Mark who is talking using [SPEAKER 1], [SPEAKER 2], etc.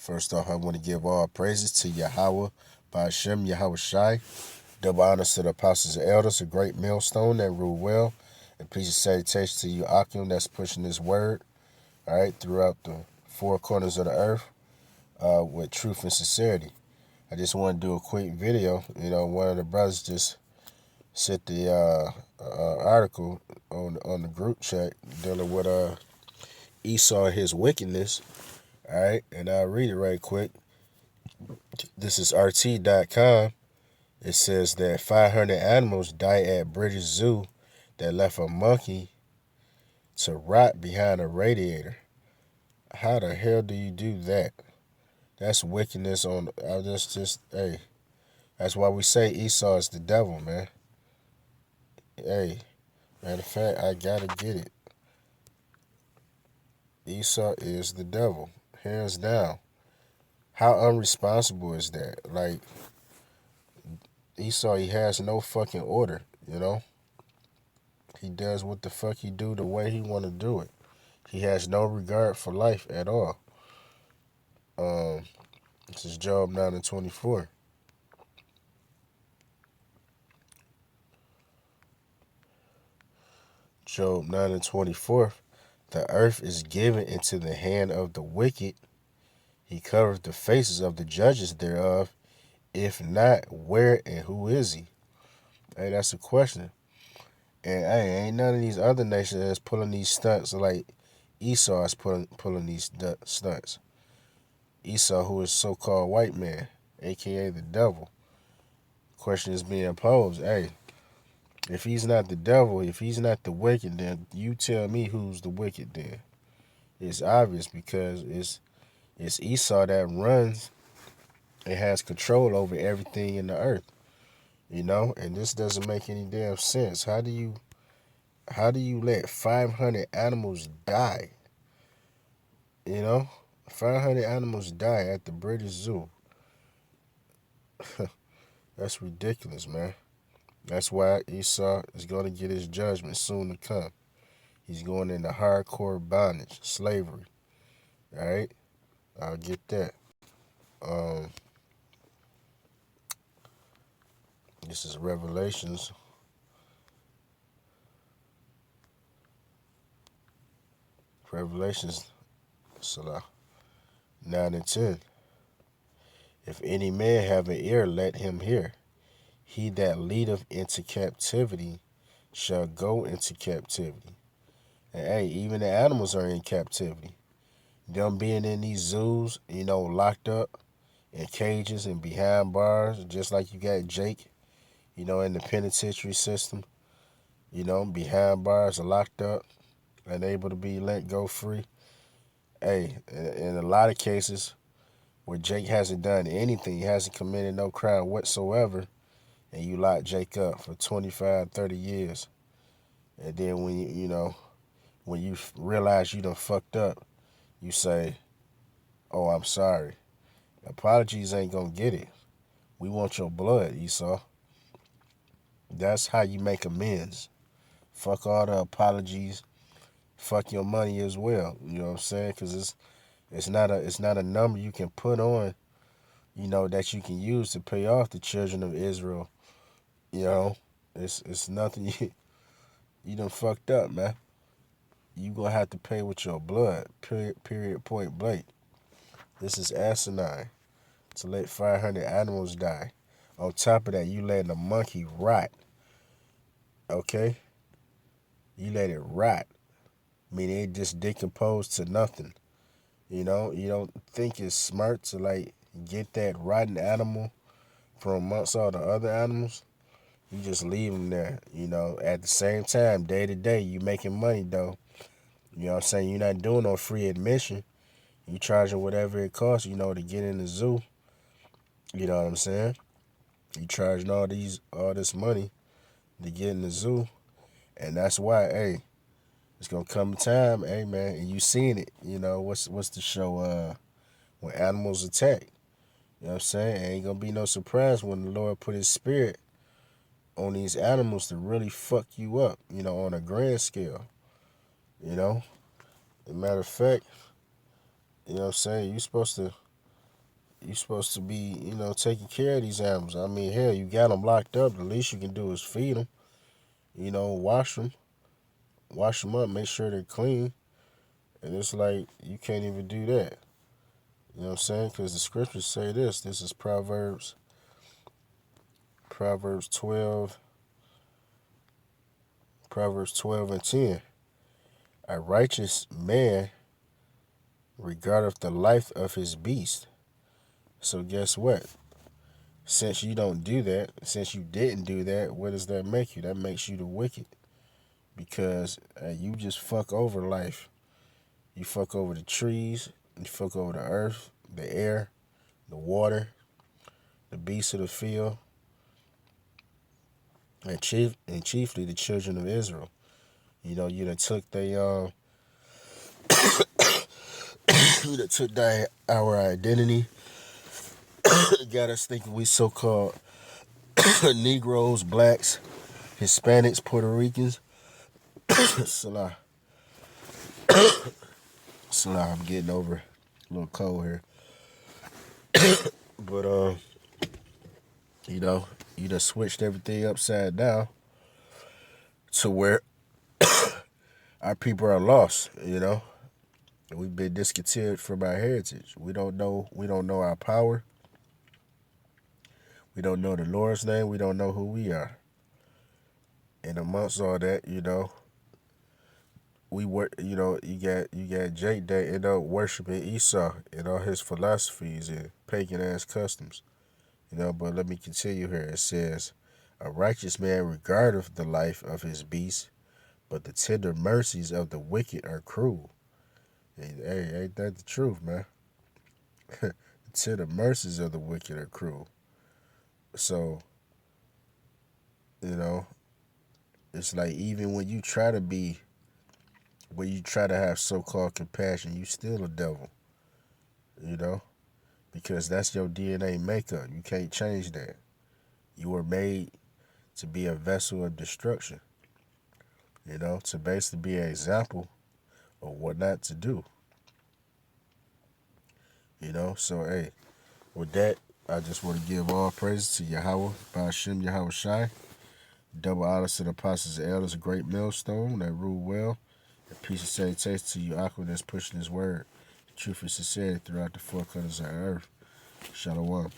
[SPEAKER 1] First off, I want to give all praises to Yahweh, Ba'ashem, Yahweh Shai. Double honors to the apostles and elders, a great millstone that rule well. And peace and salutation to you, Akim, that's pushing this word, all right, throughout the four corners of the earth with truth and sincerity. I just want to do a quick video. One of the brothers just sent the article on the group chat dealing with Esau and his wickedness, all right, and I'll read it right quick. This is RT.com. It says that 500 animals died at British Zoo that left a monkey to rot behind a radiator. How the hell do you do that? That's wickedness on. Hey. That's why we say Esau is the devil, man. Hey, matter of fact, I gotta get it. Esau is the devil, hands down. How unresponsible is that? Like, Esau, he has no fucking order, you know? He does what the fuck he do the way he want to do it. He has no regard for life at all. This is Job 9 and 24. Job 9 and 24. The earth is given into the hand of the wicked. He covereth the faces of the judges thereof. If not, where and who is he? Hey, that's a question. And hey, ain't none of these other nations that's pulling these stunts like Esau is pulling these stunts. Esau, who is so-called white man, a.k.a. the devil. Question is being posed. Hey, if he's not the devil, if he's not the wicked, then you tell me who's the wicked then. It's obvious because it's Esau that runs and has control over everything in the earth. And this doesn't make any damn sense. How do you let 500 animals die? 500 animals die at the British Zoo. That's ridiculous, man. That's why Esau is going to get his judgment soon to come. He's going into hardcore bondage, slavery. All right? I'll get that. This is Revelations. Revelations, Salah, 9 and 10. If any man have an ear, let him hear. He that leadeth into captivity shall go into captivity. And hey, even the animals are in captivity. Them being in these zoos, locked up in cages and behind bars, just like you got Jake, in the penitentiary system, behind bars, locked up, unable to be let go free. Hey, in a lot of cases where Jake hasn't done anything, he hasn't committed no crime whatsoever, and you lock Jake up for 25, 30 years. And then when you realize you done fucked up, you say, oh, I'm sorry. Apologies ain't gonna get it. We want your blood, Esau. That's how you make amends. Fuck all the apologies. Fuck your money as well. You know what I'm saying? Because it's not a number you can put on, that you can use to pay off the children of Israel. It's nothing you done fucked up, man. You gonna have to pay with your blood. Period. Point blank. This is asinine to let 500 animals die. On top of that, you letting a monkey rot. Okay? You let it rot. Meaning it just decomposed to nothing. You don't think it's smart to get that rotten animal from amongst all the other animals. You just leave them there. At the same time, day to day, you making money though. You know what I'm saying? You're not doing no free admission. You charging whatever it costs, to get in the zoo. You know what I'm saying? You charging all this money to get in the zoo. And that's why, hey, it's gonna come a time, hey man, and you seen it. What's the show when animals attack? You know what I'm saying? It ain't gonna be no surprise when the Lord put his spirit on these animals to really fuck you up, on a grand scale. As a matter of fact, you know what I'm saying? You supposed to you supposed to be, taking care of these animals. I mean, hell, you got them locked up. The least you can do is feed them. Wash them up, make sure they're clean. And it's like you can't even do that. You know what I'm saying? Because the scriptures say this. This is Proverbs 12, Proverbs 12 and 10. A righteous man regardeth the life of his beast. So guess what? Since you don't do that, since you didn't do that, what does that make you? That makes you the wicked. Because you just fuck over life. You fuck over the trees, you fuck over the earth, the air, the water, the beasts of the field, and chiefly the children of Israel. You done took you done took our identity, got us thinking we so-called Negroes, blacks, Hispanics, Puerto Ricans. Salah, Salah, I'm getting over a little cold here. But you know, you done switched everything upside down to where our people are lost. We've been discontinued from our heritage. We don't know our power. We don't know the Lord's name. We don't know who we are. And amongst all that, we work. You got Jake that end up worshiping Esau and all his philosophies and pagan ass customs. But let me continue here. It says, "A righteous man regardeth the life of his beast, but the tender mercies of the wicked are cruel." Hey, ain't that the truth, man? The tender mercies of the wicked are cruel. So, you know, it's like even when you try to have so-called compassion, you still a devil, you know, because that's your DNA makeup. You can't change that. You were made to be a vessel of destruction, to basically be an example of what not to do, So, hey, with that, I just want to give all praises to Yahweh, Ba'ashem Yahweh Shai. Double honors to the apostles and elders, a great millstone that rule well. And peace and salutation to you, Aqua, that's pushing his word, truth and sincerity throughout the four corners of the earth. Shalom.